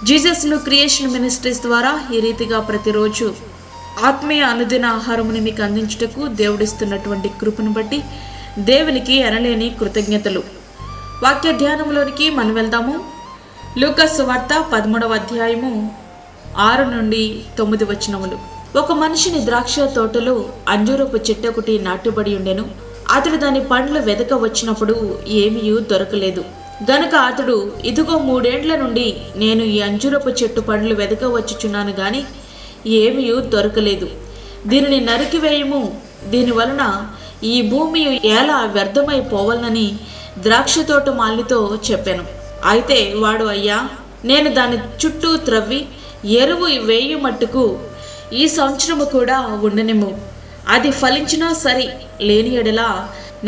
Jesus ను creation ministries ద్వారా ఈ రీతిగా ప్రతిరోజు ఆత్మీయ అనుదిన ఆహారముని మీకు అందించుటకు దేవుడిస్తున్నటువంటి కృపను బట్టి దేవునికి ఎనలేని కృతజ్ఞతలు. వాక్య ధ్యానంలోనికి మనం వెళ్దాము. లూకాసు సువార్త 13వ అధ్యాయము 6 నుండి 9 వచనములు. ఒక మనిషిని ద్రాక్ష తోటలో అంజూరపు చెట్టు ఒకటి నాటుబడి ఉండెను. అతడు దాని పండ్లు వెదక వచ్చినప్పుడు ఏమీ దొరకలేదు గనుక అతడు, ఇదిగో 3 ఏండ్ల నుండి నేను ఈ అంజూరపు చెట్టు పండ్లు వెదక వచ్చుచున్నాను గాని ఏమీ దొరకలేదు. దీనిని నరికివేయము, దీని వలన ఈ భూమి ఎలా వ్యర్థమైపోవాలని ద్రాక్ష తోట మాలితో చెప్పాను. అయితే వాడు, అయ్యా, నేను దాని చుట్టూ త్రవ్వి ఎరువు వేయు మట్టుకు ఈ సంవత్సరము కూడా ఉండనిమ్ము, అది ఫలించినా సరి, లేని ఎడలా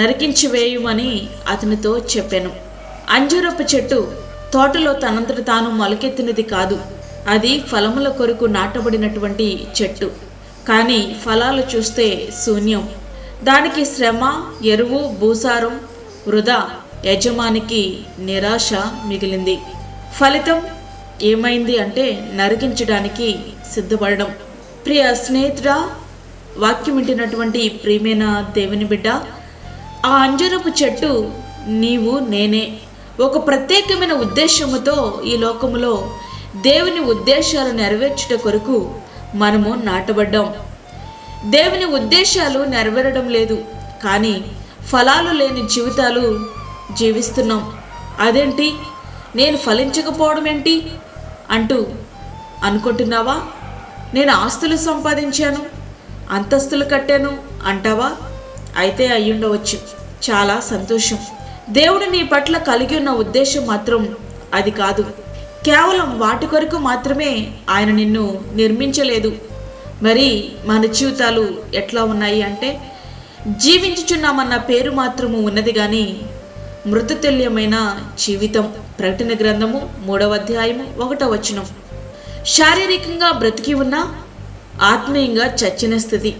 నరికించి వేయుమని అతనితో చెప్పాను. అంజూరపు చెట్టు తోటలో తనంతట తాను మొలకెత్తినది కాదు, అది ఫలముల కొరకు నాటబడినటువంటి చెట్టు. కానీ ఫలాలు చూస్తే శూన్యం. దానికి శ్రమ, ఎరువు, భూసారం వృధా. యజమానికి నిరాశ మిగిలింది. ఫలితం ఏమైంది అంటే నరికించడానికి సిద్ధపడడం. ప్రియ స్నేహితుడా, వాక్యం వింటున్నటువంటి ప్రియమైన దేవుని బిడ్డ, ఆ అంజూరపు చెట్టు నీవు నేనే. ఒక ప్రత్యేకమైన ఉద్దేశముతో ఈ లోకములో దేవుని ఉద్దేశాలు నెరవేర్చుట కొరకు మనము నాటబడ్డాం. దేవుని ఉద్దేశాలు నెరవేరడం లేదు, కానీ ఫలాలు లేని జీవితాలు జీవిస్తున్నాం. అదేంటి, నేను ఫలించకపోవడం ఏంటి అంటూ అనుకుంటున్నావా? నేను ఆస్తులు సంపాదించాను, అంతస్తులు కట్టాను అంటావా? అయితే అయ్యుండవచ్చు. చాలా సంతోషం. దేవుడు నీ పట్ల కలిగి ఉన్న ఉద్దేశం మాత్రం అది కాదు. కేవలం వాటి కొరకు మాత్రమే ఆయన నిన్ను నిర్మించలేదు. మరి మన జీవితాలు ఎట్లా ఉన్నాయి అంటే, జీవించుచున్నామన్న పేరు మాత్రము ఉన్నది కానీ మృతతుల్యమైన జీవితం. ప్రకటన గ్రంథము 3వ అధ్యాయము 1వ వచనం. శారీరకంగా బ్రతికి ఉన్న, ఆత్మీయంగా చచ్చిన స్థితి.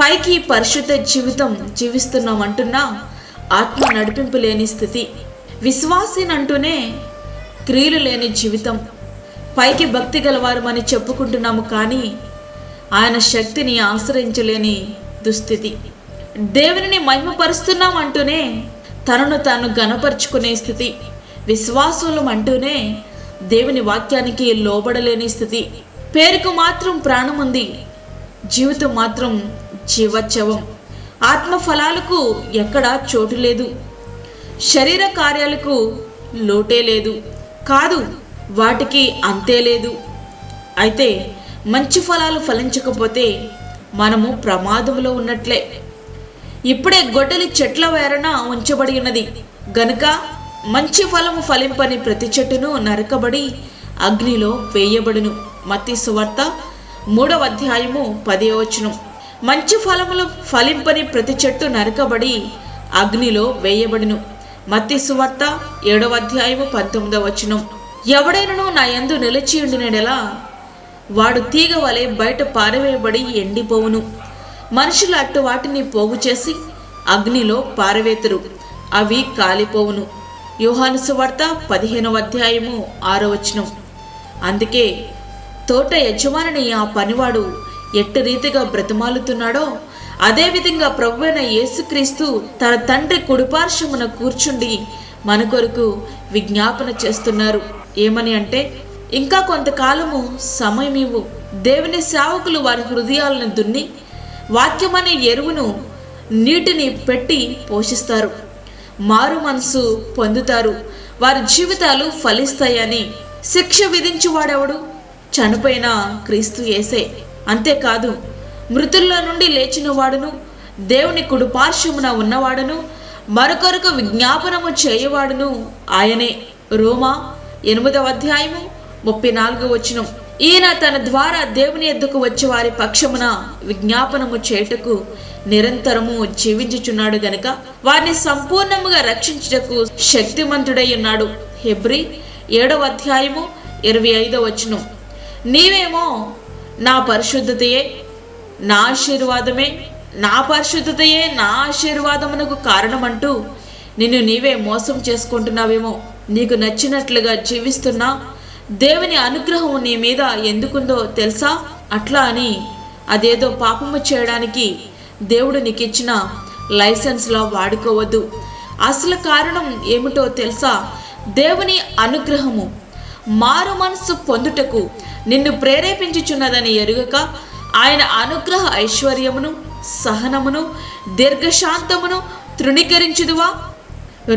పైకి పరిశుద్ధ జీవితం జీవిస్తున్నామంటున్నా ఆత్మ నడిపింపు లేని స్థితి. విశ్వాసినంటూనే క్రియలు లేని జీవితం. పైకి భక్తి గలవారమని చెప్పుకుంటున్నాము కానీ ఆయన శక్తిని ఆశ్రయించలేని దుస్థితి. దేవునిని మహిమపరుస్తున్నాం అంటూనే తనను తాను గణపరుచుకునే స్థితి. విశ్వాసులం అంటూనే దేవుని వాక్యానికి లోబడలేని స్థితి. పేరుకు మాత్రం ప్రాణం ఉంది, జీవితం మాత్రం జీవోత్సవం. ఆత్మ ఫలాలకు ఎక్కడా చోటు లేదు, శరీర కార్యాలకు లోటే లేదు, కాదు వాటికి అంతే లేదు. అయితే మంచి ఫలాలు ఫలించకపోతే మనము ప్రమాదంలో ఉన్నట్లే. ఇప్పుడే గొడ్డలి చెట్ల వేరన ఉంచబడి ఉన్నది గనుక మంచి ఫలము ఫలింపని ప్రతి చెట్టును నరకబడి అగ్నిలో వేయబడును. మత్తయి సువార్త 3వ అధ్యాయము 10వ వచనం. మంచి ఫలములు ఫలింపని ప్రతి చెట్టు నరకబడి అగ్నిలో వేయబడును. మత్తయి సువార్త 7వ అధ్యాయము 19వ వచనం. ఎవడైనను నా యందు నిలిచి ఉండినడెలా వాడు తీగ వలె బయట పారవేయబడి ఎండిపోవును. మనుషులు అట్టు వాటిని పోగు చేసి అగ్నిలో పారవేతురు, అవి కాలిపోవును. యోహాను సువార్త 15వ అధ్యాయము 6వ వచనం. అందుకే తోట యజమానిని ఆ పనివాడు ఎట్టు రీతిగా బ్రతిమాలుతున్నాడో అదేవిధంగా ప్రభువైన యేసుక్రీస్తు తన తండ్రి కుడిపార్శ్వమున కూర్చుండి మన కొరకు విజ్ఞాపన చేస్తున్నారు. ఏమని అంటే, ఇంకా కొంతకాలము సమయం ఇవ్వు. దేవుని సేవకులు వారి హృదయాలను దున్ని వాక్యమనే ఎరువును, నీటిని పెట్టి పోషిస్తారు. మారు మనసు పొందుతారు, వారి జీవితాలు ఫలిస్తాయని. శిక్ష విధించువాడెవడు? చనిపోయిన క్రీస్తు యేసే. అంతేకాదు, మృతుల్లో నుండి లేచిన వాడును, దేవుని కుడిపార్శ్వమున ఉన్నవాడును, మరొకరికి విజ్ఞాపనము చేయవాడును ఆయనే. రోమా 8వ అధ్యాయము 34వ వచనం. ఈయన తన ద్వారా దేవుని ఎద్దుకు వచ్చే వారి పక్షమున విజ్ఞాపనము చేయుటకు నిరంతరము జీవించుచున్నాడు గనుక వారిని సంపూర్ణముగా రక్షించుటకు శక్తిమంతుడై ఉన్నాడు. హెబ్రీ 7వ అధ్యాయము 25వ వచనం. నీవేమో నా పరిశుద్ధతయే నా ఆశీర్వాదమే, నా పరిశుద్ధతయే నా ఆశీర్వాదమునకు కారణమంటూ నిన్ను నీవే మోసం చేసుకుంటున్నావేమో. నీకు నచ్చినట్లుగా జీవిస్తున్నా దేవుని అనుగ్రహం నీ మీద ఎందుకుందో తెలుసా? అట్లా అని అదేదో పాపము చేయడానికి దేవుడు నీకు ఇచ్చిన లైసెన్స్లో వాడుకోవద్దు. అసలు కారణం ఏమిటో తెలుసా? దేవుని అనుగ్రహము మారు మనస్సు పొందుటకు నిన్ను ప్రేరేపించుచున్నదని ఎరుగక ఆయన అనుగ్రహ ఐశ్వర్యమును, సహనమును, దీర్ఘశాంతమును తృణీకరించుదువా?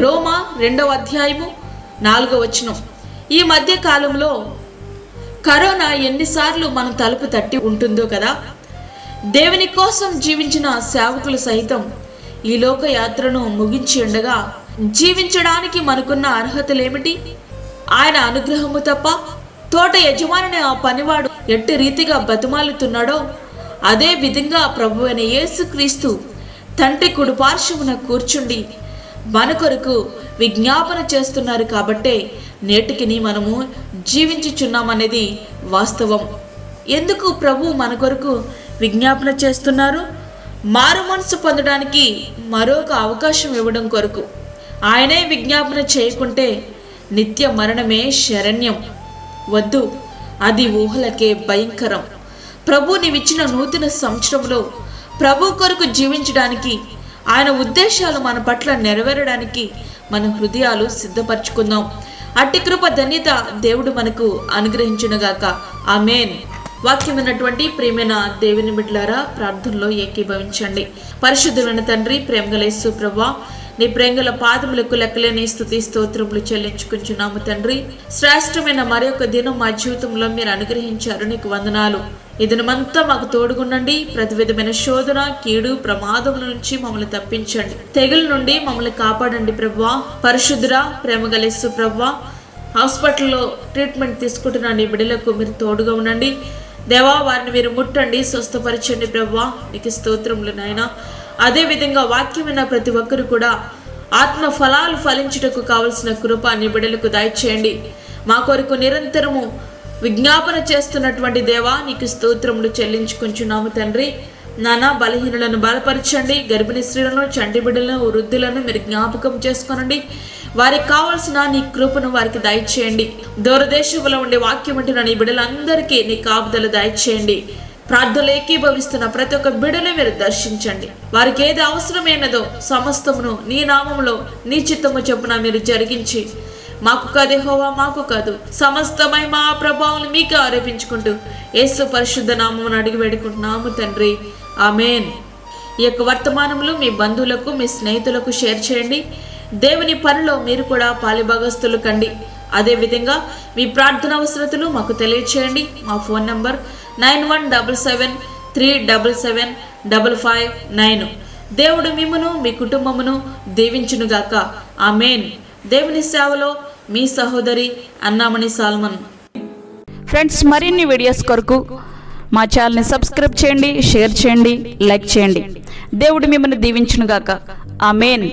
రోమా 2వ అధ్యాయము 4వ వచనం. ఈ మధ్య కాలంలో కరోనా ఎన్నిసార్లు మన తలుపు తట్టి ఉంటుందో కదా. దేవుని కోసం జీవించిన సేవకులు సైతం ఈ లోక యాత్రను ముగించి ఉండగా జీవించడానికి మనకున్న అర్హతలేమిటి? ఆయన అనుగ్రహము తప్ప. తోట యజమానిని ఆ పనివాడు ఎట్టి రీతిగా బతిమాలుతున్నాడో అదే విధంగా ప్రభువైన యేసుక్రీస్తు తండ్రి కుడిపార్శ్వమున కూర్చుండి మన కొరకు విజ్ఞాపన చేస్తున్నారు. కాబట్టే నేటికి మనము జీవించుచున్నామనేది వాస్తవం. ఎందుకు ప్రభు మన కొరకు విజ్ఞాపన చేస్తున్నారు? మారు మనసు పొందడానికి మరొక అవకాశం ఇవ్వడం కొరకు. ఆయనే విజ్ఞాపన చేయకుంటే నిత్య మరణమే శరణ్యం. వద్దు, అది ఊహలకే భయంకరం. ప్రభు నీవిచ్చిన నూతన సంవత్సరంలో ప్రభు కొరకు జీవించడానికి, ఆయన ఉద్దేశాలు మన పట్ల నెరవేరడానికి మన హృదయాలు సిద్ధపరచుకుందాం. అట్టి కృప ధన్యత దేవుడు మనకు అనుగ్రహించునుగాక. ఆమేన్. వాక్యం విన్నటువంటి ప్రియమైన దేవుని బిడ్డలారా, ప్రార్థనలో ఏకీభవించండి. పరిశుద్ధమైన తండ్రి, ప్రేమగల యేసు ప్రభువా, నీ ప్రేమగల పాదములకు లెక్కలేని స్తుతి స్తోత్రములు చెల్లించుకుంటున్నాము తండ్రి. శ్రేష్టమైన మరొక దినం మా జీవితంలో మీరు అనుగ్రహించారు, నీకు వందనాలు. ఈ దినమంతా మాకు తోడుగుండండి. ప్రతి విధమైన శోధన, కీడు, ప్రమాదముల నుంచి మమ్మల్ని తప్పించండి. తెగుల నుండి మమ్మల్ని కాపాడండి ప్రభువా. పరిశుద్ధురా, ప్రేమగల యేసు ప్రభువా, హాస్పిటల్లో ట్రీట్మెంట్ తీసుకుంటున్న నీ బిడ్డలకు మీరు తోడుగా ఉండండి దేవా. వారిని మీరు ముట్టండి, స్వస్థపరచండి ప్రభువా. నీకు స్తోత్రములు నాయనా. అదేవిధంగా వాక్యమైన ప్రతి ఒక్కరు కూడా ఆత్మ ఫలాలు ఫలించుటకు కావలసిన కృప నీ బిడ్డలకు దయచేయండి. మా కొరకు నిరంతరము విజ్ఞాపన చేస్తున్నటువంటి దేవా, నీకు స్తోత్రములు చెల్లించుకుంటున్నాము తండ్రి. నానా బలహీనులను బలపరచండి. గర్భిణీ స్త్రీలను, చంటి బిడ్డలను, వృద్ధులను మీరు జ్ఞాపకం చేసుకోనండి. వారికి కావాల్సిన నీ కృపను వారికి దయచేయండి. దూరదేశంలో ఉండే వాక్యం అంటున్న నీ బిడ్డలందరికీ నీ కాపుదల దయచేయండి. ప్రార్థనలు ఏకీభవిస్తున్న ప్రతి ఒక్క బిడ్డను మీరు దర్శించండి. వారికి ఏది అవసరమైనదో సమస్తమును నీ నామములో నీ చిత్తము చొప్పున మీరు జరిగించి, మాకు కాదు యెహోవా, మాకు కాదు, సమస్తమై మా ప్రభావం మీకు ఆరోపించుకుంటూ యేసు పరిశుద్ధ నామమును అడిగి వేడుకుంటున్నాము తండ్రి. ఆమేన్. ఈ యొక్క వర్తమానములు మీ బంధువులకు, మీ స్నేహితులకు షేర్ చేయండి. దేవుని పనిలో మీరు కూడా పాలిభాగస్తులు కండి. అదేవిధంగా మీ ప్రార్థన అవసరతలు మాకు తెలియచేయండి. మా ఫోన్ నంబర్ 9177377559. దేవుడు మిమ్మును మీ కుటుంబమును దీవించునుగాక. ఆమేన్. దేవుని సేవలో మీ సహోదరి అన్నామణి సాల్మన్. ఫ్రెండ్స్, మరిన్ని వీడియోస్ కొరకు మా ఛానల్ని సబ్స్క్రైబ్ చేయండి, షేర్ చేయండి, లైక్ చేయండి. దేవుడు మిమ్మల్ని దీవించునుగాక. ఆమేన్.